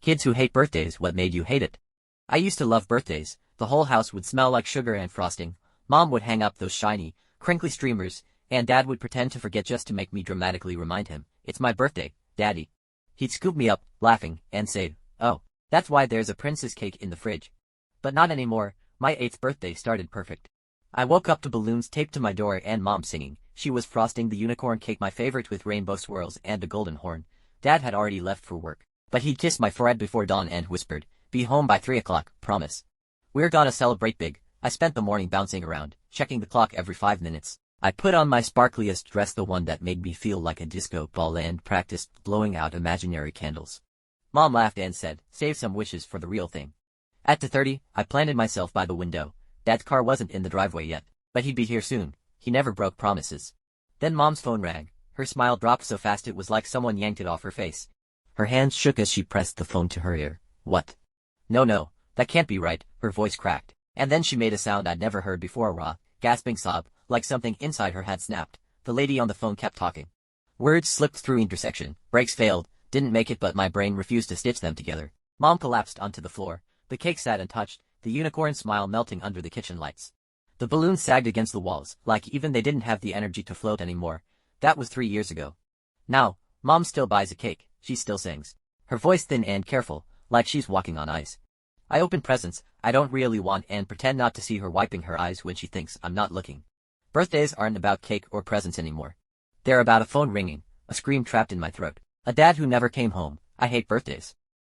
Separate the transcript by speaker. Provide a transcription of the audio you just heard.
Speaker 1: Kids who hate birthdays, what made you hate it? I used to love birthdays. The whole house would smell like sugar and frosting. Mom would hang up those shiny, crinkly streamers, and Dad would pretend to forget just to make me dramatically remind him, "It's my birthday, Daddy." He'd scoop me up, laughing, and say, "Oh, that's why there's a princess cake in the fridge." But not anymore. My 8th birthday started perfect. I woke up to balloons taped to my door and Mom singing. She was frosting the unicorn cake, my favorite, with rainbow swirls and a golden horn. Dad had already left for work, but he'd kissed my forehead before dawn and whispered, "Be home by 3 o'clock, promise." We're gonna celebrate big. I spent the morning bouncing around, checking the clock every 5 minutes. I put on my sparkliest dress, the one that made me feel like a disco ball, and practiced blowing out imaginary candles. Mom laughed and said, "Save some wishes for the real thing." At 2:30, I planted myself by the window. Dad's car wasn't in the driveway yet, but he'd be here soon. He never broke promises. Then Mom's phone rang. Her smile dropped so fast it was like someone yanked it off her face. Her hands shook as she pressed the phone to her ear. "What? No, that can't be right." Her voice cracked. And then she made a sound I'd never heard before, a raw, gasping sob, like something inside her had snapped. The lady on the phone kept talking. Words slipped through intersection. Brakes failed, didn't make it, but my brain refused to stitch them together. Mom collapsed onto the floor. The cake sat untouched, the unicorn smile melting under the kitchen lights. The balloons sagged against the walls, like even they didn't have the energy to float anymore. That was 3 years ago. Now, Mom still buys a cake. She still sings. Her voice thin and careful, like she's walking on ice. I open presents I don't really want and pretend not to see her wiping her eyes when she thinks I'm not looking. Birthdays aren't about cake or presents anymore. They're about a phone ringing, a scream trapped in my throat, a dad who never came home. I hate birthdays.